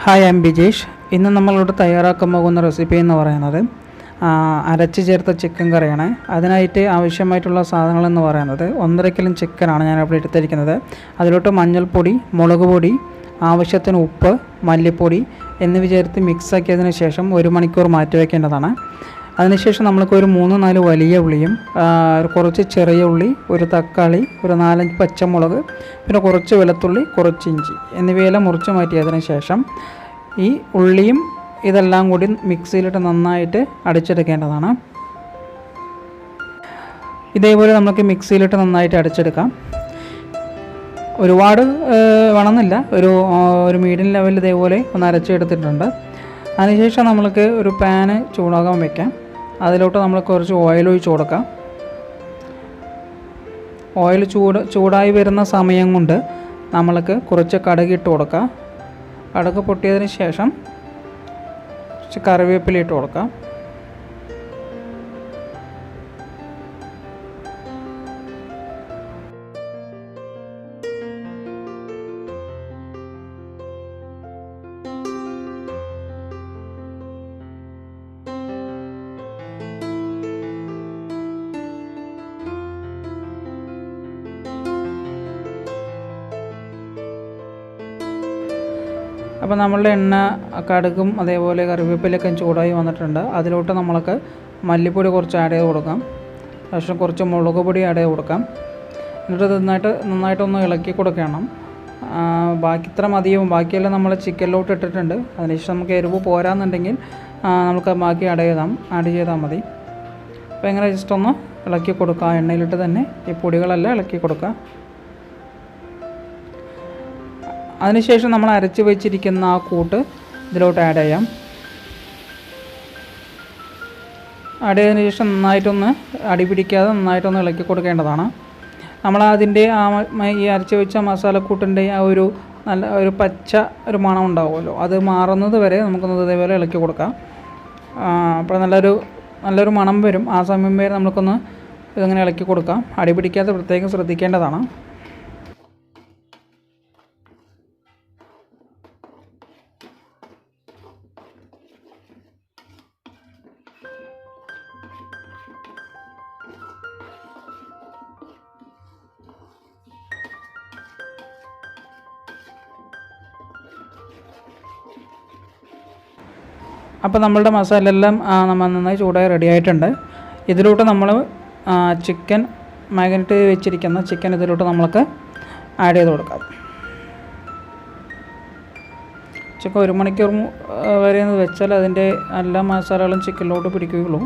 Hi, I M Bijesh. ഇന്ന് നമ്മളിവിടെ തയ്യാറാക്കാൻ പോകുന്ന റെസിപ്പി എന്ന് പറയുന്നത് അരച്ച് ചേർത്ത ചിക്കൻ കറിയാണ്. അതിനായിട്ട് ആവശ്യമായിട്ടുള്ള സാധനങ്ങളെന്ന് പറയുന്നത് 1.5 കിലോ ചിക്കനാണ് ഞാനിവിടെ എടുത്തിരിക്കുന്നത്. അതിലോട്ട് മഞ്ഞൾപ്പൊടി, മുളക് പൊടി, ആവശ്യത്തിന് ഉപ്പ്, മല്ലിപ്പൊടി എന്നിവ ചേർത്ത് മിക്സാക്കിയതിന് ശേഷം 1 മണിക്കൂർ മാറ്റി വയ്ക്കേണ്ടതാണ്. അതിനുശേഷം നമ്മൾക്ക് ഒരു 3-4 വലിയ ഉള്ളിയും കുറച്ച് ചെറിയ ഉള്ളി, ഒരു തക്കാളി, ഒരു 4-5 പച്ചമുളക്, പിന്നെ കുറച്ച് വെളുത്തുള്ളി, കുറച്ച് ഇഞ്ചി എന്നിവയെല്ലാം മുറിച്ച് മാറ്റിയതിന് ശേഷം ഈ ഉള്ളിയും ഇതെല്ലാം കൂടി മിക്സിയിലിട്ട് നന്നായിട്ട് അടിച്ചെടുക്കേണ്ടതാണ്. ഇതേപോലെ നമുക്ക് മിക്സിയിലിട്ട് നന്നായിട്ട് അടിച്ചെടുക്കാം. ഒരുപാട് വേണമെന്നില്ല, ഒരു മീഡിയം ലെവലിൽ ഇതേപോലെ ഒന്ന് അരച്ചെടുത്തിട്ടുണ്ട്. അതിനുശേഷം നമ്മൾക്ക് ഒരു പാന് ചൂടാകാൻ വയ്ക്കാം. അതിലോട്ട് നമ്മൾ കുറച്ച് ഓയിൽ ഒഴിച്ച് കൊടുക്കാം. ഓയിൽ ചൂടായി വരുന്ന സമയം കൊണ്ട് നമ്മൾക്ക് കുറച്ച് കടുക് ഇട്ട് കൊടുക്കാം. കടുക് പൊട്ടിയതിന് ശേഷം കുറച്ച് കറിവേപ്പില ഇട്ട് കൊടുക്കാം. അപ്പോൾ നമ്മളുടെ എണ്ണ, കടുകും അതേപോലെ കറിവേപ്പിലൊക്കെ ചൂടായി വന്നിട്ടുണ്ട്. അതിലോട്ട് നമ്മൾക്ക് മല്ലിപ്പൊടി കുറച്ച് ആഡ് ചെയ്ത് കൊടുക്കാം. ശേഷം കുറച്ച് മുളക് പൊടി ആഡ് ചെയ്ത് കൊടുക്കാം. എന്നിട്ട് നന്നായിട്ടൊന്ന് ഇളക്കി കൊടുക്കണം. ഇത്ര മതിയും. ബാക്കിയെല്ലാം നമ്മൾ ചിക്കനിലോട്ട് ഇട്ടിട്ടുണ്ട്. അതിനുശേഷം നമുക്ക് എരിവ് പോരാന്നുണ്ടെങ്കിൽ നമുക്ക് ബാക്കി ആഡ് ചെയ്താൽ മതി. അപ്പോൾ ഇങ്ങനെ ജസ്റ്റ് ഒന്ന് ഇളക്കി കൊടുക്കുക. എണ്ണയിലിട്ട് തന്നെ ഈ പൊടികളെല്ലാം ഇളക്കി കൊടുക്കുക. അതിനുശേഷം നമ്മൾ അരച്ച് വെച്ചിരിക്കുന്ന ആ കൂട്ട് ഇതിലോട്ട് ആഡ് ചെയ്യാം. ആഡ് ചെയ്തതിന് ശേഷം നന്നായിട്ടൊന്ന് അടിപിടിക്കാതെ നന്നായിട്ടൊന്ന് ഇളക്കി കൊടുക്കേണ്ടതാണ്. നമ്മളതിൻ്റെ ഈ അരച്ച് വെച്ച മസാലക്കൂട്ടിൻ്റെ ആ ഒരു പച്ച ഒരു മണം ഉണ്ടാവുമല്ലോ, അത് മാറുന്നത് വരെ നമുക്കൊന്ന് ഇതേപോലെ ഇളക്കി കൊടുക്കാം. അപ്പോൾ നല്ലൊരു മണം വരും. ആ സമയം വരെ നമുക്കൊന്ന് ഇതിങ്ങനെ ഇളക്കി കൊടുക്കാം. അടിപിടിക്കാതെ പ്രത്യേകം ശ്രദ്ധിക്കേണ്ടതാണ്. അപ്പോൾ നമ്മളുടെ മസാല എല്ലാം നമ്മൾ നന്നായി ചൂടായി റെഡി ആയിട്ടുണ്ട്. ഇതിലോട്ട് നമ്മൾ ചിക്കൻ മാഗ്നേറ്റ് വെച്ചിരിക്കുന്ന ചിക്കൻ ഇതിലോട്ട് നമ്മൾക്ക് ആഡ് ചെയ്ത് കൊടുക്കാം. ചിക്കൻ 1 മണിക്കൂർ വരെ വെച്ചാൽ അതിൻ്റെ എല്ലാ മസാലകളും ചിക്കനിലോട്ട് പിടിക്കുകയുള്ളൂ.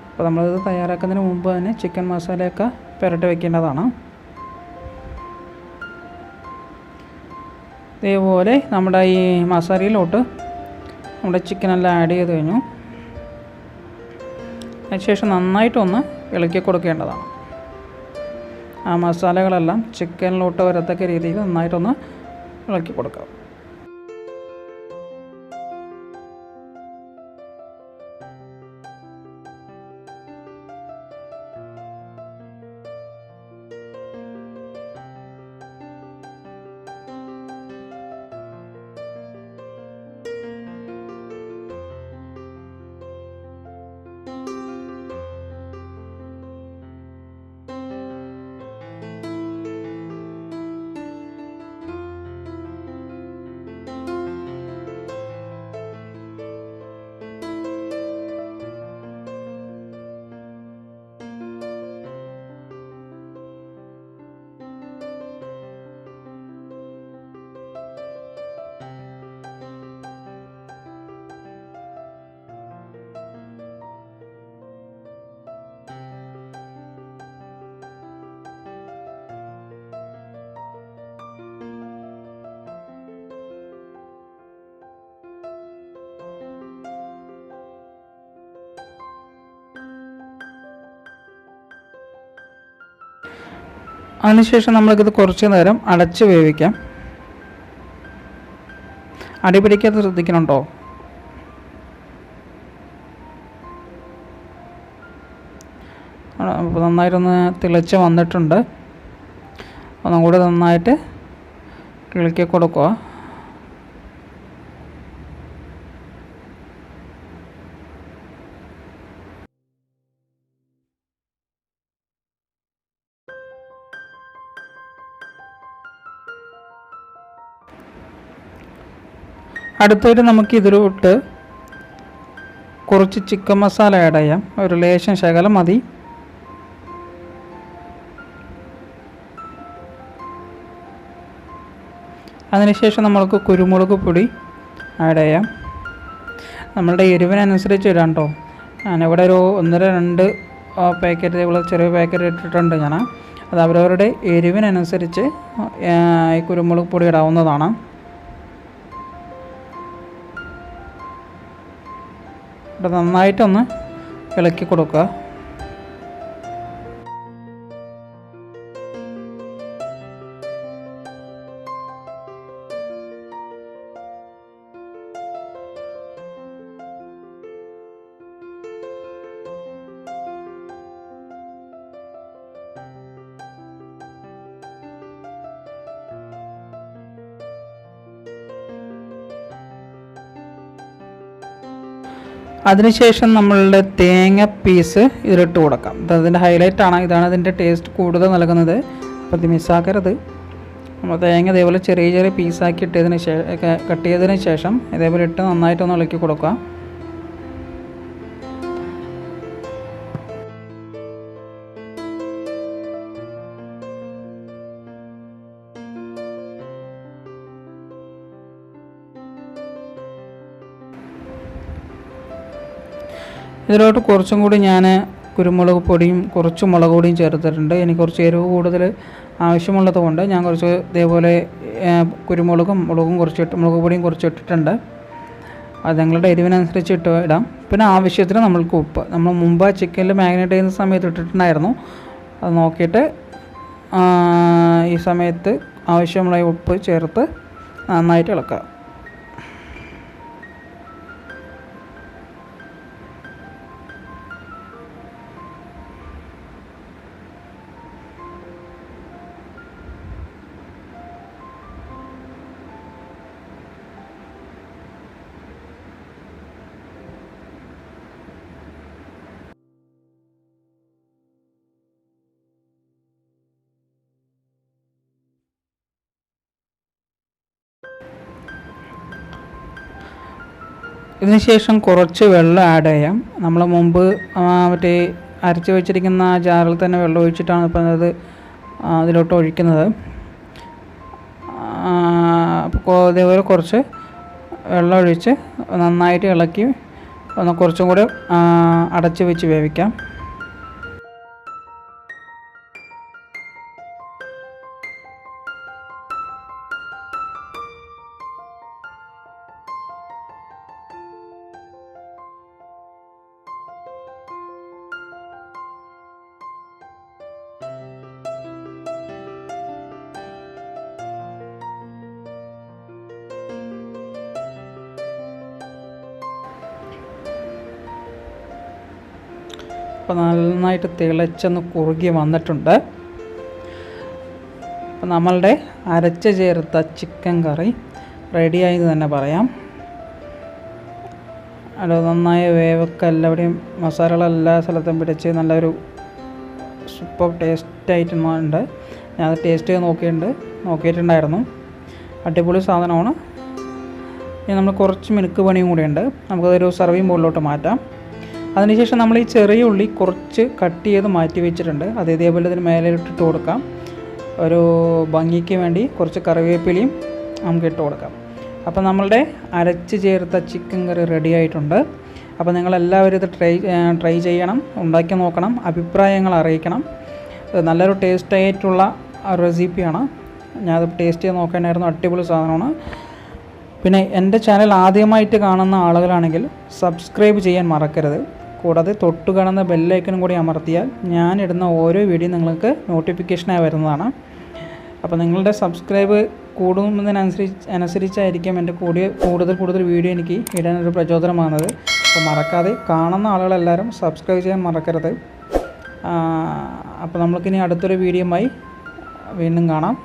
അപ്പോൾ നമ്മളിത് തയ്യാറാക്കുന്നതിന് മുമ്പ് തന്നെ ചിക്കൻ മസാലയൊക്കെ പുരട്ടി വയ്ക്കേണ്ടതാണ്. ഇതേപോലെ നമ്മുടെ ഈ മസാലയിലോട്ട് നമ്മുടെ ചിക്കനെല്ലാം ആഡ് ചെയ്ത് കഴിഞ്ഞു. അതിനുശേഷം നന്നായിട്ടൊന്ന് ഇളക്കി കൊടുക്കേണ്ടതാണ്. ആ മസാലകളെല്ലാം ചിക്കനിലോട്ട് വരത്തക്ക രീതിയിൽ നന്നായിട്ടൊന്ന് ഇളക്കി കൊടുക്കാം. അതിനുശേഷം നമ്മൾക്കിത് കുറച്ച് നേരം അടച്ച് വേവിക്കാം. അടിപിടിക്കാതെ ശ്രദ്ധിക്കണുണ്ടോ? അപ്പോൾ നന്നായിട്ടൊന്ന് തിളച്ച് വന്നിട്ടുണ്ട്. ഒന്നും കൂടെ നന്നായിട്ട് ഇളക്കി കൊടുക്കുക. അടുത്തായിട്ട് നമുക്ക് ഇതിലോട്ട് കുറച്ച് ചിക്കൻ മസാല ആഡ് ചെയ്യാം. ഒരു ലേശം ശകലം മതി. അതിനുശേഷം നമ്മൾക്ക് കുരുമുളക് പൊടി ആഡ് ചെയ്യാം. നമ്മളുടെ എരിവിനനുസരിച്ച് ഇടാം കേട്ടോ. ഞാനിവിടെ ഒരു 1-2 പാക്കറ്റ് ഇതേപോലെ ചെറിയ പാക്കറ്റ് ഇട്ടിട്ടുണ്ട് ഞാൻ. അത് അവരവരുടെ എരിവിനനുസരിച്ച് ഈ കുരുമുളക് പൊടി ഇടാവുന്നതാണ്. ഇവിടെ നന്നായിട്ടൊന്ന് ഇളക്കി കൊടുക്കുക. അതിനുശേഷം നമ്മളുടെ തേങ്ങ പീസ് ഇതിലിട്ട് കൊടുക്കാം. ഇതിൻ്റെ ഹൈലൈറ്റാണ്. ഇതാണ് ഇതിൻ്റെ ടേസ്റ്റ് കൂടുതൽ നൽകുന്നത്. അപ്പോൾ ഇത് മിസ്സാക്കരുത്. നമ്മൾ തേങ്ങ ഇതേപോലെ ചെറിയ ചെറിയ പീസാക്കി ഇട്ടതിന് കട്ട് ചെയ്തതിന് ശേഷം ഇതേപോലെ ഇട്ട് നന്നായിട്ടൊന്ന് ഇളക്കി കൊടുക്കുക. ഇതിലോട്ട് കുറച്ചും കൂടി ഞാൻ കുരുമുളക് പൊടിയും കുറച്ച് മുളക് പൊടിയും ചേർത്തിട്ടുണ്ട്. എനിക്ക് കുറച്ച് എരിവ് കൂടുതൽ ആവശ്യമുള്ളത് കൊണ്ട് ഞാൻ കുറച്ച് ഇതേപോലെ മുളക് പൊടിയും കുറച്ച് ഇട്ടിട്ടുണ്ട്. അത് നിങ്ങളുടെ എരിവിനനുസരിച്ച് ഇടാം. പിന്നെ ആവശ്യത്തിന് നമ്മൾക്ക് ഉപ്പ്. നമ്മൾ മുമ്പ് ചിക്കനിൽ മാരിനേറ്റ് ചെയ്യുന്ന സമയത്ത് ഇട്ടിട്ടുണ്ടായിരുന്നു. അത് നോക്കിയിട്ട് ഈ സമയത്ത് ആവശ്യമുള്ള ഉപ്പ് ചേർത്ത് നന്നായിട്ട് ഇളക്കുക. ഇതിനുശേഷം കുറച്ച് വെള്ളം ആഡ് ചെയ്യാം. നമ്മൾ മുമ്പ് മറ്റേ അരച്ച് വെച്ചിരിക്കുന്ന ജാറിൽ തന്നെ വെള്ളം ഒഴിച്ചിട്ടാണ് ഇപ്പം അത് അതിലോട്ട് ഒഴിക്കുന്നത്. അപ്പോൾ ഇതേപോലെ കുറച്ച് വെള്ളം ഒഴിച്ച് നന്നായിട്ട് ഇളക്കി ഒന്ന് കുറച്ചും കൂടി അടച്ച് വെച്ച് വേവിക്കാം. അപ്പോൾ നന്നായിട്ട് തിളച്ചൊന്ന് കുറുകി വന്നിട്ടുണ്ട്. അപ്പോൾ നമ്മളുടെ അരച്ച് ചേർത്ത ചിക്കൻ കറി റെഡിയായി എന്ന് തന്നെ പറയാം. അത് നന്നായി വേവൊക്കെ എല്ലാവിടെയും മസാലകളെല്ലാ സ്ഥലത്തും പിടിച്ച് നല്ലൊരു സൂപ്പർ ടേസ്റ്റായിട്ടുണ്ട്. ഞാനത് ടേസ്റ്റ് ചെയ്ത് നോക്കിയിട്ടുണ്ടായിരുന്നു. അടിപൊളി സാധനമാണ്. ഇനി നമ്മൾ കുറച്ച് മിനുക്ക് പണിയും കൂടിയുണ്ട്. നമുക്കതൊരു സർവിങ് ബോളിലോട്ട് മാറ്റാം. അതിനുശേഷം നമ്മൾ ഈ ചെറിയ ഉള്ളി കുറച്ച് കട്ട് ചെയ്ത് മാറ്റി വെച്ചിട്ടുണ്ട്. അത് ഇതേപോലെ ഇതിന് മേലെ ഇട്ടിട്ട് കൊടുക്കാം. ഒരു ഭംഗിക്ക് വേണ്ടി കുറച്ച് കറിവേപ്പിലയും നമുക്ക് ഇട്ട് കൊടുക്കാം. അപ്പോൾ നമ്മളുടെ അരച്ച് ചേർത്ത ചിക്കൻ കറി റെഡി ആയിട്ടുണ്ട്. അപ്പോൾ നിങ്ങളെല്ലാവരും ഇത് ട്രൈ ചെയ്യണം, ഉണ്ടാക്കി നോക്കണം, അഭിപ്രായങ്ങൾ അറിയിക്കണം. നല്ലൊരു ടേസ്റ്റായിട്ടുള്ള റെസിപ്പിയാണ്. ഞാനത് ടേസ്റ്റ് ചെയ്ത് നോക്കാനായിരുന്നു. അടിപൊളി സാധനമാണ്. പിന്നെ എൻ്റെ ചാനൽ ആദ്യമായിട്ട് കാണുന്ന ആളുകളാണെങ്കിൽ സബ്സ്ക്രൈബ് ചെയ്യാൻ മറക്കരുത്. കൂടാതെ തൊട്ട് കാണുന്ന ബെല്ലൈക്കനും കൂടി അമർത്തിയാൽ ഞാനിടുന്ന ഓരോ വീഡിയോ നിങ്ങൾക്ക് നോട്ടിഫിക്കേഷനായി വരുന്നതാണ്. അപ്പോൾ നിങ്ങളുടെ സബ്സ്ക്രൈബ് കൂടുന്നതിനനുസരിച്ചായിരിക്കും എൻ്റെ കൂടുതൽ വീഡിയോ എനിക്ക് ഇടാനൊരു പ്രചോദനമാകുന്നത്. അപ്പോൾ മറക്കാതെ കാണുന്ന ആളുകളെല്ലാവരും സബ്സ്ക്രൈബ് ചെയ്യാൻ മറക്കരുത്. അപ്പോൾ നമുക്കിനി അടുത്തൊരു വീഡിയോയുമായി വീണ്ടും കാണാം.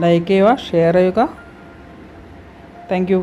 ലൈക്ക് ചെയ്യുക, ഷെയർ ചെയ്യുക. Thank you.